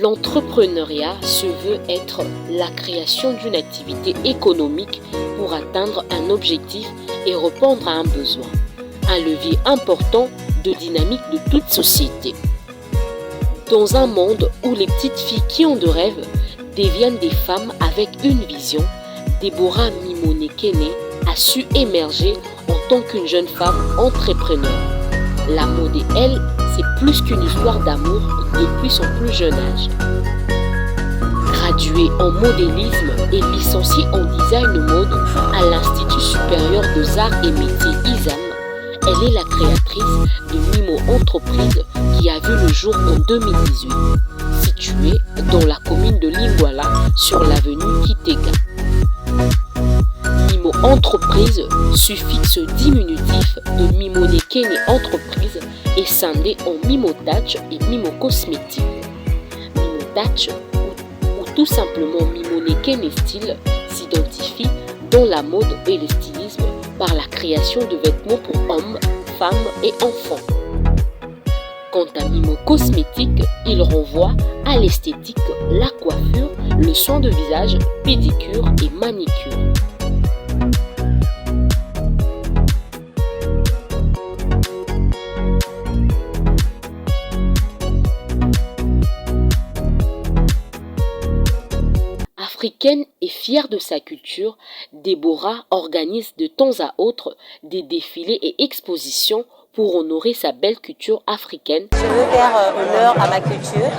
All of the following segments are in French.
L'entrepreneuriat se veut être la création d'une activité économique pour atteindre un objectif et répondre à un besoin, un levier important de dynamique de toute société. Dans un monde où les petites filles qui ont de rêves deviennent des femmes avec une vision, Deborah Mimone-Kene a su émerger en tant qu'une jeune femme entrepreneur. La mode et elle, c'est plus qu'une histoire d'amour depuis son plus jeune âge. Graduée en modélisme et licenciée en design mode à l'Institut supérieur des arts et métiers ISAM, elle est la créatrice de Mimo Entreprise qui a vu le jour en 2018, située dans la commune de Lingwala sur l'avenue Kitega. Mimo Entreprise, suffixe diminutif de Mimone-Kene Entreprise, est scindé en Mimo Touch et Mimo Cosmétique. Mimo Touch, ou tout simplement Mimone-Kene Style, s'identifie dans la mode et le stylisme par la création de vêtements pour hommes, femmes et enfants. Quant à Mimo Cosmétique, il renvoie à l'esthétique, la coiffure, le soin de visage, pédicure et manicure. Africaine et fière de sa culture, Deborah organise de temps à autre des défilés et expositions pour honorer sa belle culture africaine. Je veux faire honneur à ma culture.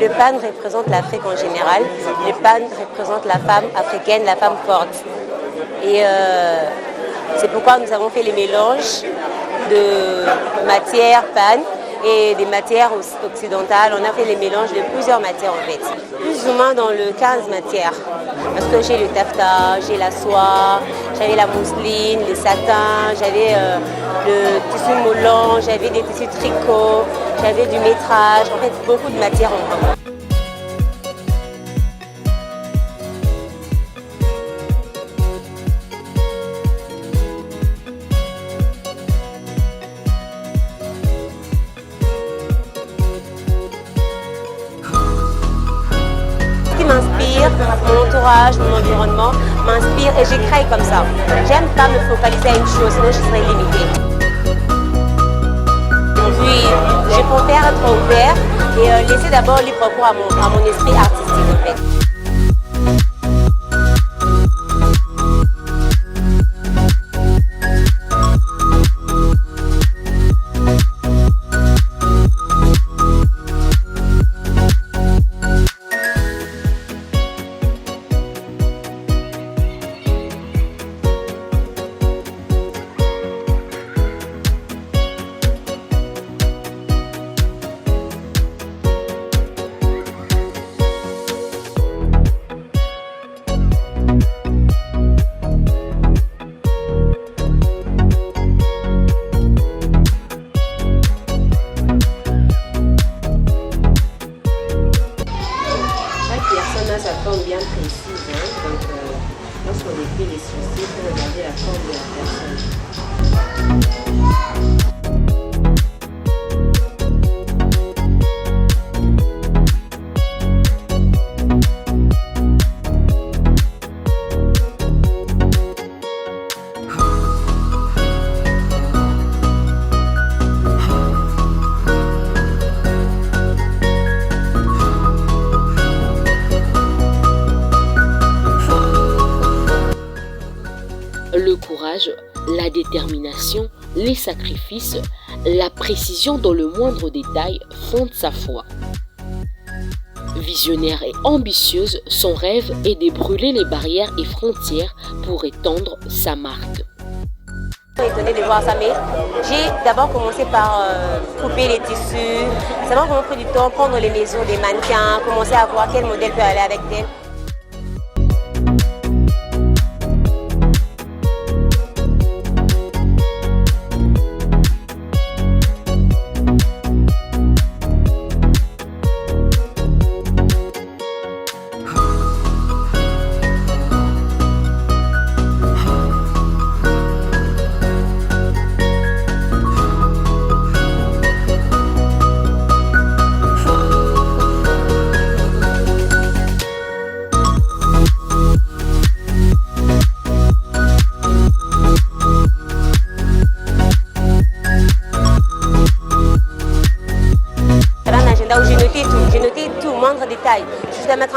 Le pan représente l'Afrique en général. Le pan représente la femme africaine, la femme forte. Et c'est pourquoi nous avons fait les mélanges de matières pan et des matières occidentales. On a fait les mélanges de plusieurs matières en fait. Plus ou moins dans le 15 matières. Parce que j'ai le taffetas, j'ai la soie, j'avais la mousseline, les satins, j'avais le tissu moulant, j'avais des tissus tricot, j'avais du métrage, en fait beaucoup de matières en commun. Mon entourage, mon environnement m'inspire et j'écris comme ça. J'aime pas me focaliser à une chose, sinon je serais limitée. Puis je préfère être ouvert et laisser d'abord libre cours à mon esprit artistique en fait. Sa forme bien précise, hein? Donc lorsqu'on écrit les sourcils, il faut regarder la forme de la personne. Le courage, la détermination, les sacrifices, la précision dans le moindre détail fondent sa foi. Visionnaire et ambitieuse, son rêve est de brûler les barrières et frontières pour étendre sa marque. Étonnée de voir ça, mais j'ai d'abord commencé par couper les tissus. Ça m'a vraiment pris du temps, prendre les mesures des mannequins, commencer à voir quel modèle peut aller avec tel.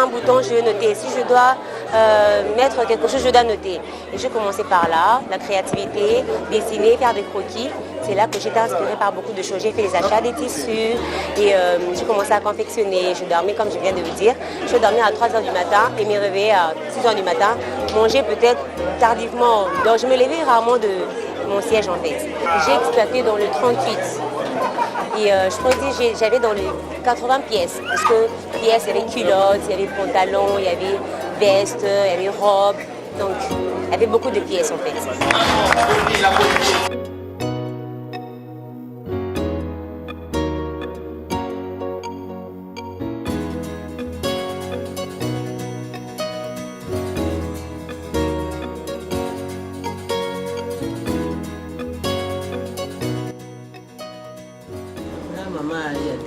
un bouton, je vais noter. Si je dois mettre quelque chose, je dois noter. Et je commençais par là, la créativité, dessiner, faire des croquis. C'est là que j'étais inspirée par beaucoup de choses. J'ai fait les achats des tissus et j'ai commencé à confectionner. Je dormais, comme je viens de vous dire. Je dormais à 3h du matin et me réveillais à 6h du matin. Manger peut-être tardivement. Donc je me levais rarement de mon siège en fait. J'ai exploité dans le 38. Et je pourrais dire j'avais dans les 80 pièces. Parce que pièces, il y avait culottes, il y avait pantalons, il y avait vestes, il y avait robes. Donc il y avait beaucoup de pièces en fait.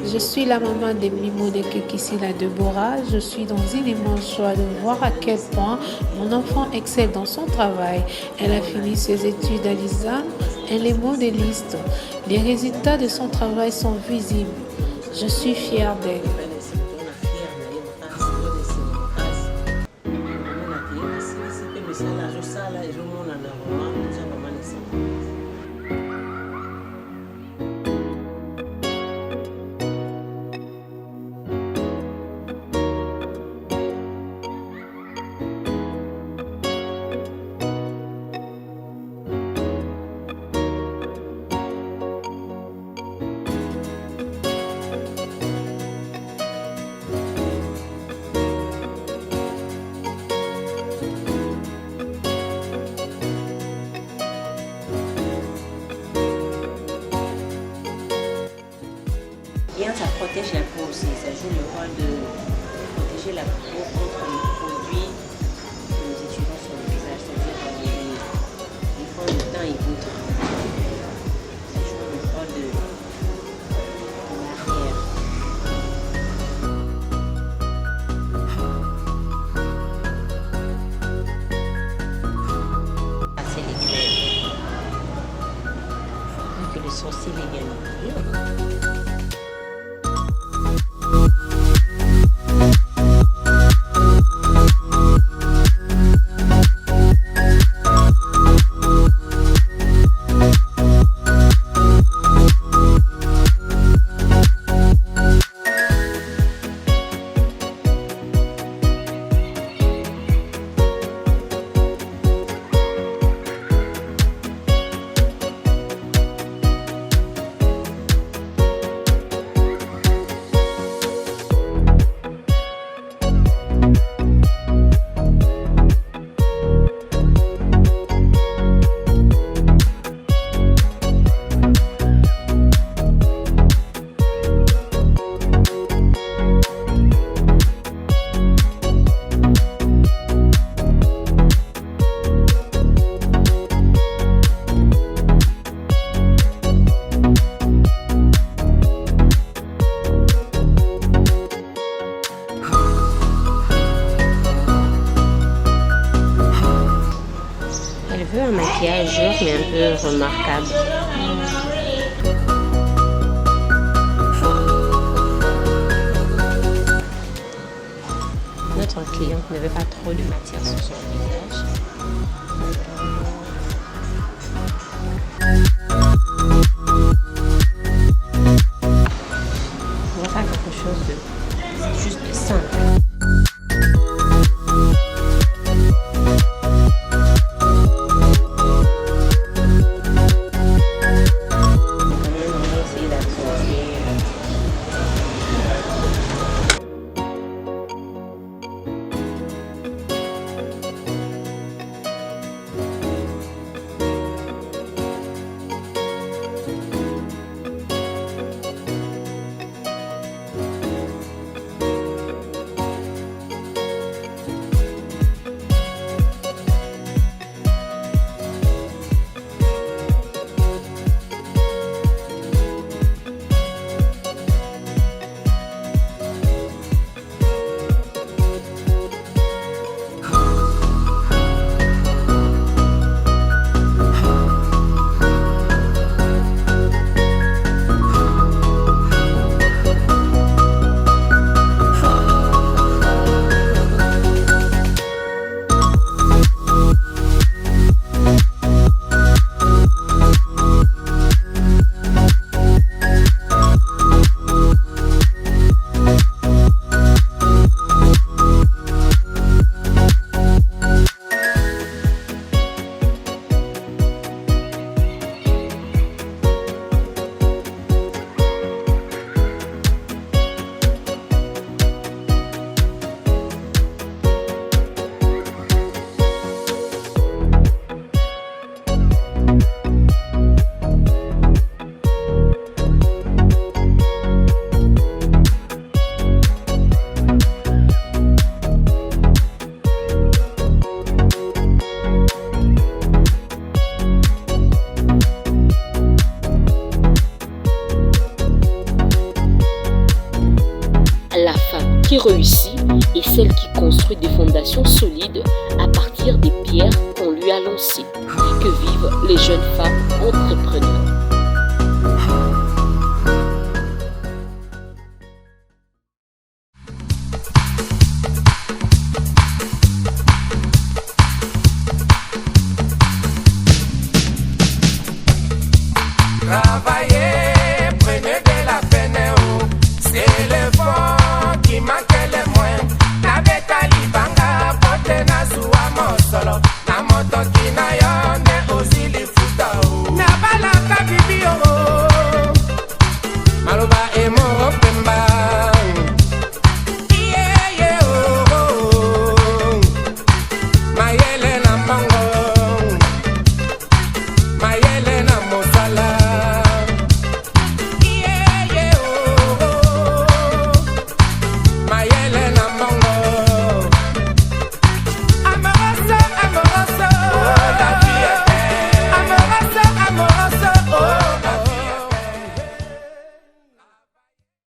Je suis la maman de Mimo de Kekisila Deborah. Je suis dans une immense joie de voir à quel point mon enfant excelle dans son travail. Elle a fini ses études à l'ISAM. Elle est modéliste. Les résultats de son travail sont visibles. Je suis fière d'elle. Ça protège la peau aussi, ça joue le rôle de protéger la peau contre les produits que nous utilisons sur le visage, c'est-à-dire les fonds de teint et autres. Ça joue le rôle de l'arrière. C'est les crèmes. Vu que le sourcil est bien nourri. Un maquillage mais un peu remarquable. Notre cliente ne veut pas trop de matière sur son visage. On va faire quelque chose de juste de simple. réussit est celle qui construit des fondations solides à partir des pierres qu'on lui a lancées. Que vivent les jeunes femmes entrepreneurs. Travail.